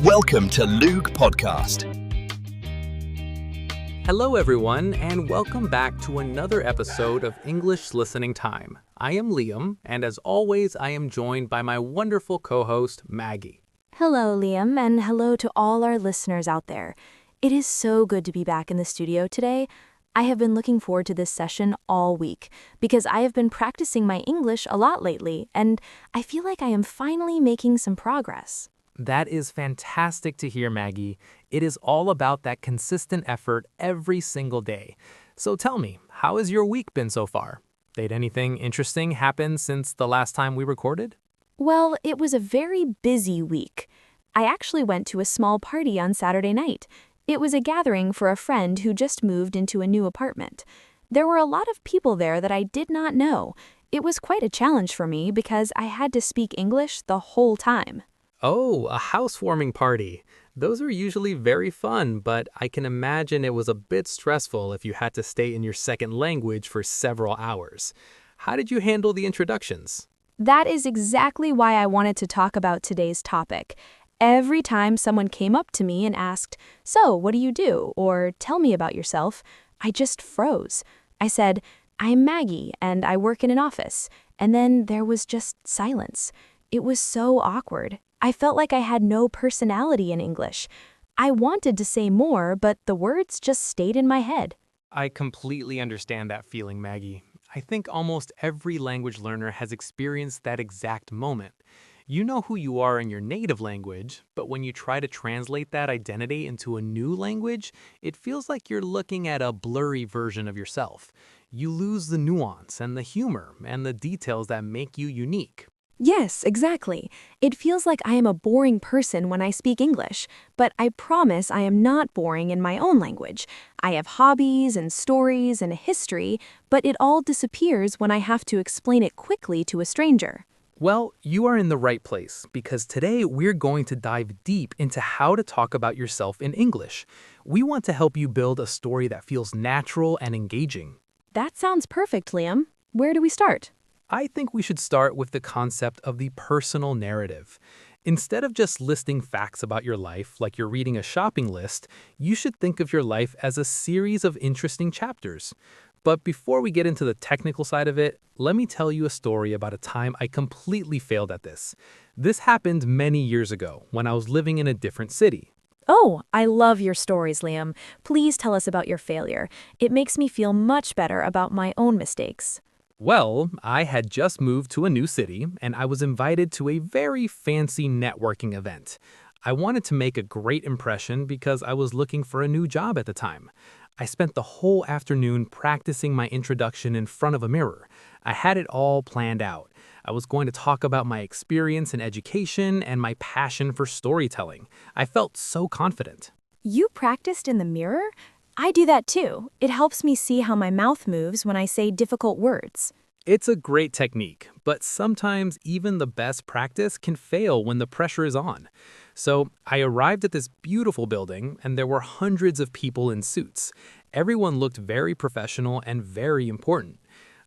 Welcome to Luke Podcast. Hello everyone, and welcome back to another episode of English Listening Time. I am Liam, and as always, I am joined by my wonderful co-host, Maggie. Hello, Liam, and hello to all our listeners out there. It is so good to be back in the studio today. I have been looking forward to this session all week because I have been practicing my English a lot lately, and I feel like I am finally making some progress. That is fantastic to hear, Maggie. It is all about that consistent effort every single day. So tell me, how has your week been so far? Did anything interesting happen since the last time we recorded? Well, it was a very busy week. I actually went to a small party on Saturday night. It was a gathering for a friend who just moved into a new apartment. There were a lot of people there that I did not know. It was quite a challenge for me because I had to speak English the whole time. Oh, a housewarming party. Those are usually very fun, but I can imagine it was a bit stressful if you had to stay in your second language for several hours. How did you handle the introductions? That is exactly why I wanted to talk about today's topic. Every time someone came up to me and asked, "So, what do you do?" or "Tell me about yourself," I just froze. I said, "I'm Maggie, and I work in an office." And then there was just silence. It was so awkward. I felt like I had no personality in English. I wanted to say more, but the words just stayed in my head. I completely understand that feeling, Maggie. I think almost every language learner has experienced that exact moment. You know who you are in your native language, but when you try to translate that identity into a new language, it feels like you're looking at a blurry version of yourself. You lose the nuance and the humor and the details that make you unique. Yes, exactly. It feels like I am a boring person when I speak English, but I promise I am not boring in my own language. I have hobbies and stories and a history, but it all disappears when I have to explain it quickly to a stranger. Well, you are in the right place because today we're going to dive deep into how to talk about yourself in English. We want to help you build a story that feels natural and engaging. That sounds perfect, Liam. Where do we start? I think we should start with the concept of the personal narrative. Instead of just listing facts about your life like you're reading a shopping list, you should think of your life as a series of interesting chapters. But before we get into the technical side of it, let me tell you a story about a time I completely failed at this. This happened many years ago when I was living in a different city. Oh, I love your stories, Liam. Please tell us about your failure. It makes me feel much better about my own mistakes. Well, I had just moved to a new city and I was invited to a very fancy networking event. I wanted to make a great impression because I was looking for a new job at the time. I spent the whole afternoon practicing my introduction in front of a mirror. I had it all planned out. I was going to talk about my experience in education and my passion for storytelling. I felt so confident. You practiced in the mirror? I do that too. It helps me see how my mouth moves when I say difficult words. It's a great technique, but sometimes even the best practice can fail when the pressure is on. So I arrived at this beautiful building and there were hundreds of people in suits. Everyone looked very professional and very important.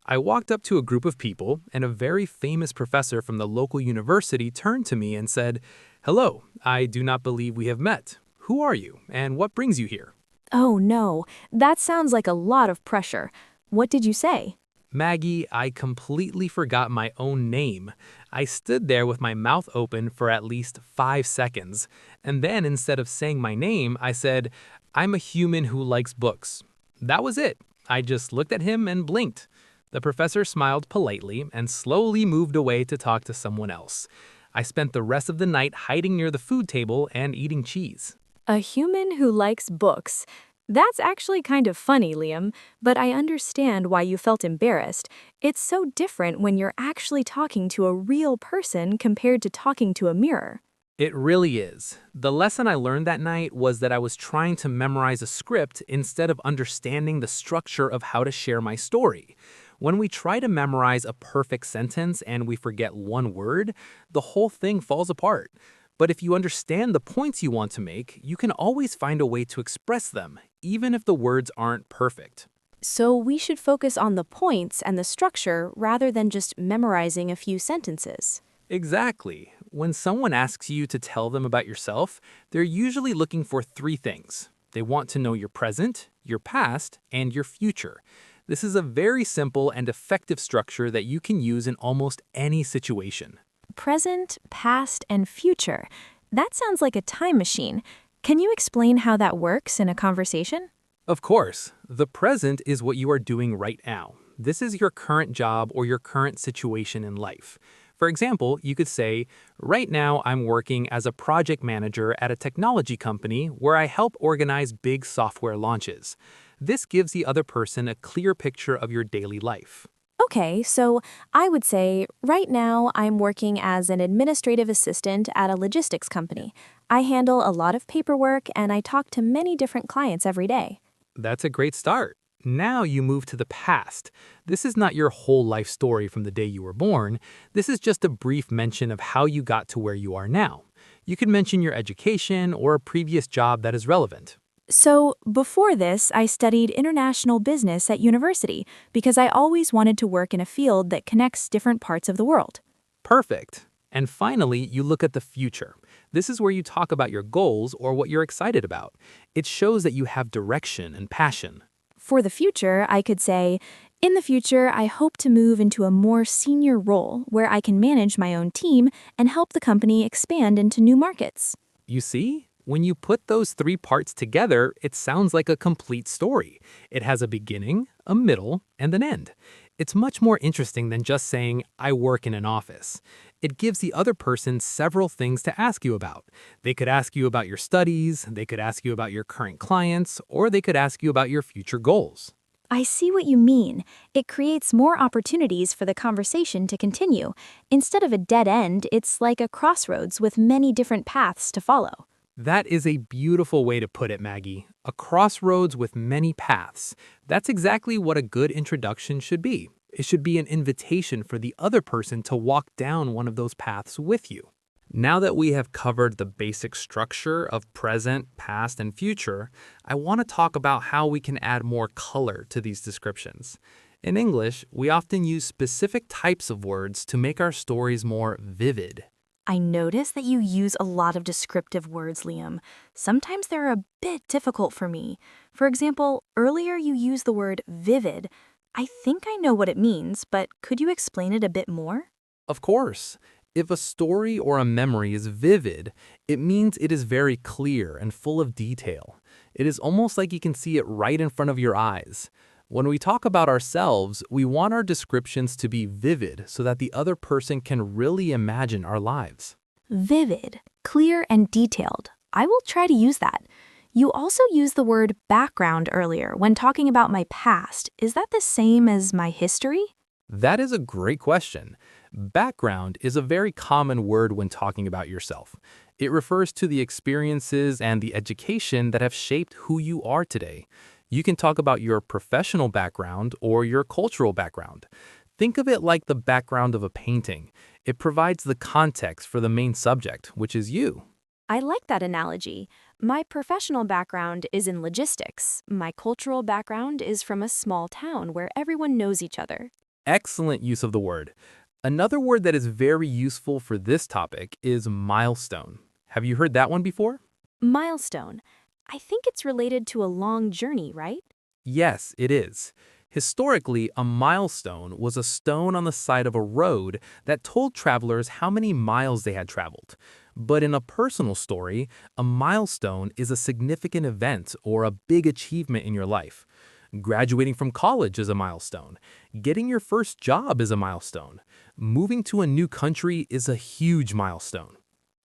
I walked up to a group of people and a very famous professor from the local university turned to me and said, "Hello, I do not believe we have met. Who are you and what brings you here?" Oh no, that sounds like a lot of pressure. What did you say? Maggie, I completely forgot my own name. I stood there with my mouth open for at least 5 seconds. And then instead of saying my name, I said, "I'm a human who likes books." That was it. I just looked at him and blinked. The professor smiled politely and slowly moved away to talk to someone else. I spent the rest of the night hiding near the food table and eating cheese. A human who likes books. That's actually kind of funny, Liam, but I understand why you felt embarrassed. It's so different when you're actually talking to a real person compared to talking to a mirror. It really is. The lesson I learned that night was that I was trying to memorize a script instead of understanding the structure of how to share my story. When we try to memorize a perfect sentence and we forget one word, the whole thing falls apart. But if you understand the points you want to make, you can always find a way to express them, even if the words aren't perfect. So we should focus on the points and the structure rather than just memorizing a few sentences. Exactly. When someone asks you to tell them about yourself, they're usually looking for three things. They want to know your present, your past, and your future. This is a very simple and effective structure that you can use in almost any situation. Present, past, and future. That sounds like a time machine. Can you explain how that works in a conversation? Of course, the present is what you are doing right now. This is your current job or your current situation in life. For example, you could say, right now I'm working as a project manager at a technology company where I help organize big software launches. This gives the other person a clear picture of your daily life. Okay, so I would say, right now I'm working as an administrative assistant at a logistics company. I handle a lot of paperwork and I talk to many different clients every day. That's a great start. Now you move to the past. This is not your whole life story from the day you were born. This is just a brief mention of how you got to where you are now. You could mention your education or a previous job that is relevant. So, before this, I studied international business at university because I always wanted to work in a field that connects different parts of the world. Perfect. And finally, you look at the future. This is where you talk about your goals or what you're excited about. It shows that you have direction and passion. For the future, I could say, in the future, I hope to move into a more senior role where I can manage my own team and help the company expand into new markets. You see? When you put those three parts together, it sounds like a complete story. It has a beginning, a middle, and an end. It's much more interesting than just saying, I work in an office. It gives the other person several things to ask you about. They could ask you about your studies, they could ask you about your current clients, or they could ask you about your future goals. I see what you mean. It creates more opportunities for the conversation to continue. Instead of a dead end, it's like a crossroads with many different paths to follow. That is a beautiful way to put it, Maggie. A crossroads with many paths. That's exactly what a good introduction should be. It should be an invitation for the other person to walk down one of those paths with you. Now that we have covered the basic structure of present, past, and future, I want to talk about how we can add more color to these descriptions. In English, we often use specific types of words to make our stories more vivid. I notice that you use a lot of descriptive words, Liam. Sometimes they're a bit difficult for me. For example, earlier you used the word vivid. I think I know what it means, but could you explain it a bit more? Of course. If a story or a memory is vivid, it means it is very clear and full of detail. It is almost like you can see it right in front of your eyes. When we talk about ourselves, we want our descriptions to be vivid so that the other person can really imagine our lives. Vivid, clear, and detailed. I will try to use that. You also used the word background earlier when talking about my past. Is that the same as my history? That is a great question. Background is a very common word when talking about yourself. It refers to the experiences and the education that have shaped who you are today. You can talk about your professional background or your cultural background. Think of it like the background of a painting. It provides the context for the main subject, which is you. I like that analogy. My professional background is in logistics. My cultural background is from a small town where everyone knows each other. Excellent use of the word. Another word that is very useful for this topic is milestone. Have you heard that one before? Milestone. I think it's related to a long journey, right? Yes, it is. Historically, a milestone was a stone on the side of a road that told travelers how many miles they had traveled. But in a personal story, a milestone is a significant event or a big achievement in your life. Graduating from college is a milestone. Getting your first job is a milestone. Moving to a new country is a huge milestone.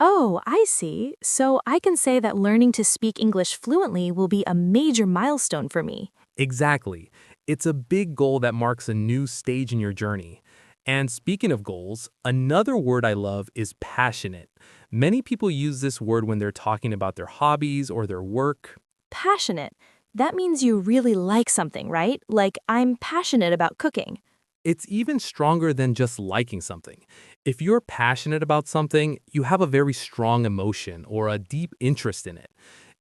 Oh, I see. So I can say that learning to speak English fluently will be a major milestone for me. Exactly. It's a big goal that marks a new stage in your journey. And speaking of goals, another word I love is passionate. Many people use this word when they're talking about their hobbies or their work. Passionate. That means you really like something, right? Like, I'm passionate about cooking. It's even stronger than just liking something. If you're passionate about something, you have a very strong emotion or a deep interest in it.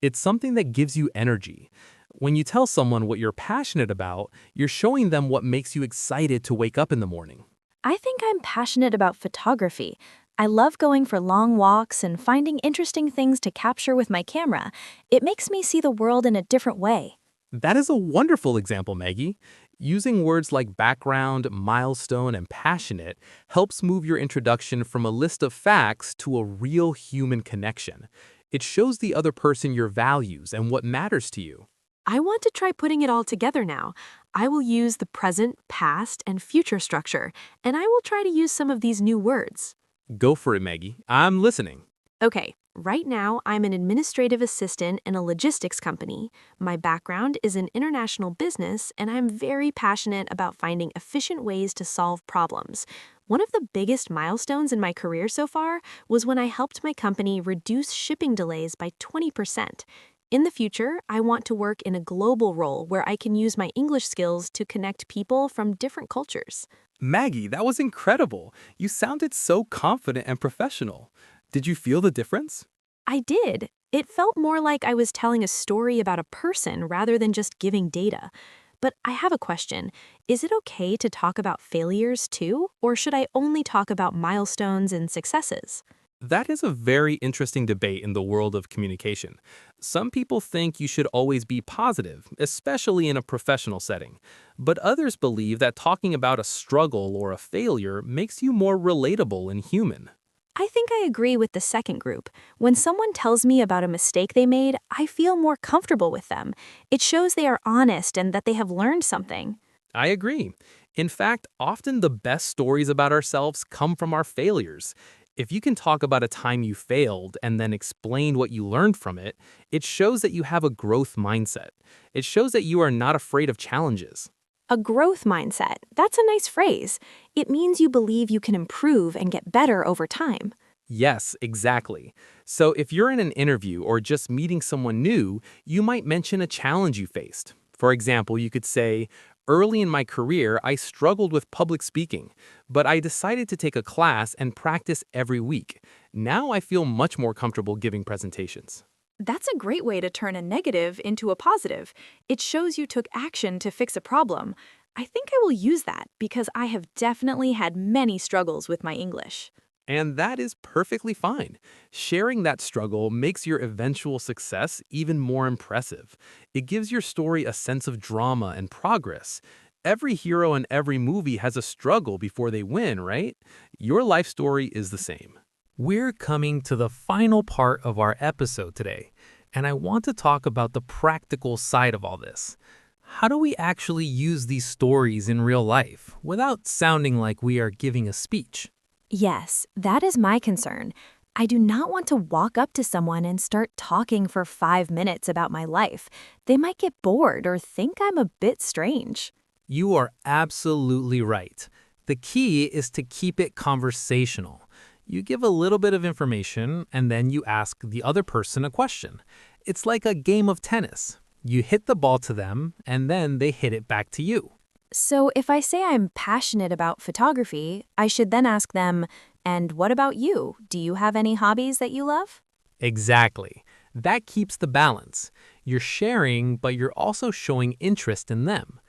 It's something that gives you energy. When you tell someone what you're passionate about, you're showing them what makes you excited to wake up in the morning. I think I'm passionate about photography. I love going for long walks and finding interesting things to capture with my camera. It makes me see the world in a different way. That is a wonderful example, Maggie. Using words like background, milestone, and passionate helps move your introduction from a list of facts to a real human connection. It shows the other person your values and what matters to you. I want to try putting it all together now. I will use the present, past, and future structure, and I will try to use some of these new words. Go for it, Maggie. I'm listening. Okay, right now I'm an administrative assistant in a logistics company. My background is in international business, and I'm very passionate about finding efficient ways to solve problems. One of the biggest milestones in my career so far was when I helped my company reduce shipping delays by 20%. In the future, I want to work in a global role where I can use my English skills to connect people from different cultures. Maggie, that was incredible. You sounded so confident and professional. Did you feel the difference? I did. It felt more like I was telling a story about a person rather than just giving data. But I have a question. Is it okay to talk about failures too, or should I only talk about milestones and successes? That is a very interesting debate in the world of communication. Some people think you should always be positive, especially in a professional setting. But others believe that talking about a struggle or a failure makes you more relatable and human. I think I agree with the second group. When someone tells me about a mistake they made, I feel more comfortable with them. It shows they are honest and that they have learned something. I agree. In fact, often the best stories about ourselves come from our failures. If you can talk about a time you failed and then explain what you learned from it, it shows that you have a growth mindset. It shows that you are not afraid of challenges. A growth mindset. That's a nice phrase. It means you believe you can improve and get better over time. Yes, exactly. So if you're in an interview or just meeting someone new, you might mention a challenge you faced. For example, you could say, "Early in my career, I struggled with public speaking, but I decided to take a class and practice every week. Now I feel much more comfortable giving presentations." That's a great way to turn a negative into a positive. It shows you took action to fix a problem. I think I will use that because I have definitely had many struggles with my English. And that is perfectly fine. Sharing that struggle makes your eventual success even more impressive. It gives your story a sense of drama and progress. Every hero in every movie has a struggle before they win, right? Your life story is the same. We're coming to the final part of our episode today, and I want to talk about the practical side of all this. How do we actually use these stories in real life without sounding like we are giving a speech? Yes, that is my concern. I do not want to walk up to someone and start talking for 5 minutes about my life. They might get bored or think I'm a bit strange. You are absolutely right. The key is to keep it conversational. You give a little bit of information and then you ask the other person a question. It's like a game of tennis. You hit the ball to them and then they hit it back to you. So if I say I'm passionate about photography, I should then ask them, "And what about you? Do you have any hobbies that you love?" Exactly. That keeps the balance. You're sharing, but you're also showing interest in them.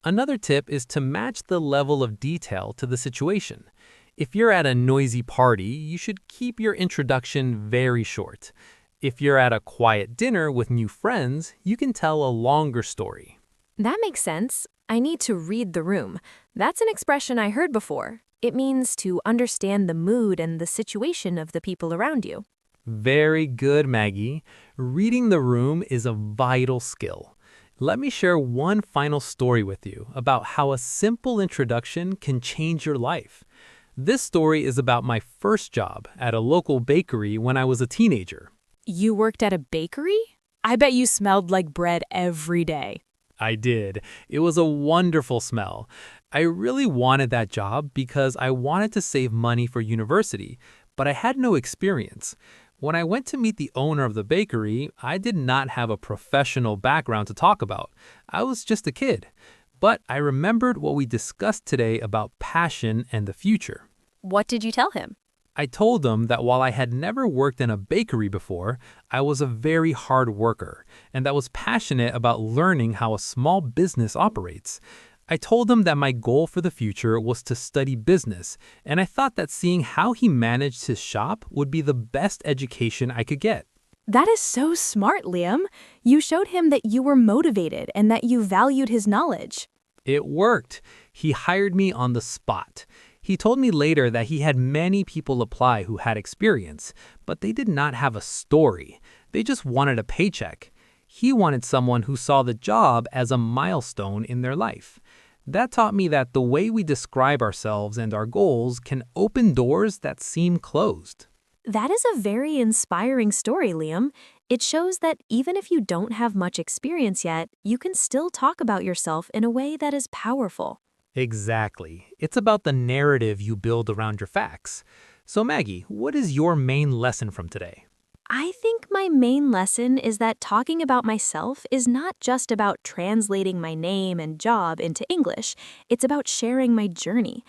Another tip is to match the level of detail to the situation. If you're at a noisy party, you should keep your introduction very short. If you're at a quiet dinner with new friends, you can tell a longer story. That makes sense. I need to read the room. That's an expression I heard before. It means to understand the mood and the situation of the people around you. Very good, Maggie. Reading the room is a vital skill. Let me share one final story with you about how a simple introduction can change your life. This story is about my first job at a local bakery when I was a teenager. You worked at a bakery? I bet you smelled like bread every day. I did. It was a wonderful smell. I really wanted that job because I wanted to save money for university, but I had no experience. When I went to meet the owner of the bakery, I did not have a professional background to talk about. I was just a kid. But I remembered what we discussed today about passion and the future. What did you tell him? I told him that while I had never worked in a bakery before, I was a very hard worker and that was passionate about learning how a small business operates. I told him that my goal for the future was to study business, and I thought that seeing how he managed his shop would be the best education I could get. That is so smart, Liam. You showed him that you were motivated and that you valued his knowledge. It worked. He hired me on the spot. He told me later that he had many people apply who had experience, but they did not have a story. They just wanted a paycheck. He wanted someone who saw the job as a milestone in their life. That taught me that the way we describe ourselves and our goals can open doors that seem closed. That is a very inspiring story, Liam. It shows that even if you don't have much experience yet, you can still talk about yourself in a way that is powerful. Exactly. It's about the narrative you build around your facts. So Maggie, what is your main lesson from today? I think my main lesson is that talking about myself is not just about translating my name and job into English. It's about sharing my journey.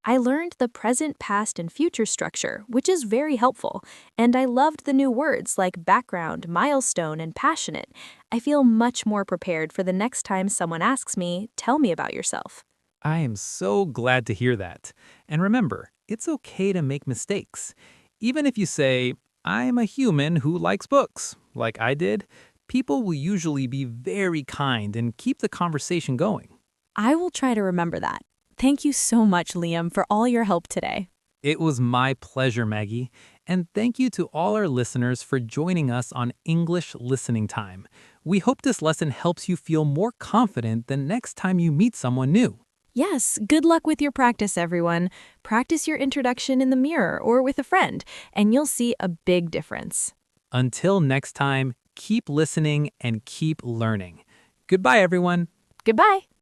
I learned the present, past, and future structure, which is very helpful, and I loved the new words like background, milestone, and passionate. I feel much more prepared for the next time someone asks me, "Tell me about yourself." I am so glad to hear that. And remember, it's okay to make mistakes. Even if you say, I'm a human who likes books, like I did, people will usually be very kind and keep the conversation going. I will try to remember that. Thank you so much, Liam, for all your help today. It was my pleasure, Maggie. And thank you to all our listeners for joining us on English Listening Time. We hope this lesson helps you feel more confident the next time you meet someone new. Yes, good luck with your practice, everyone. Practice your introduction in the mirror or with a friend, and you'll see a big difference. Until next time, keep listening and keep learning. Goodbye, everyone. Goodbye.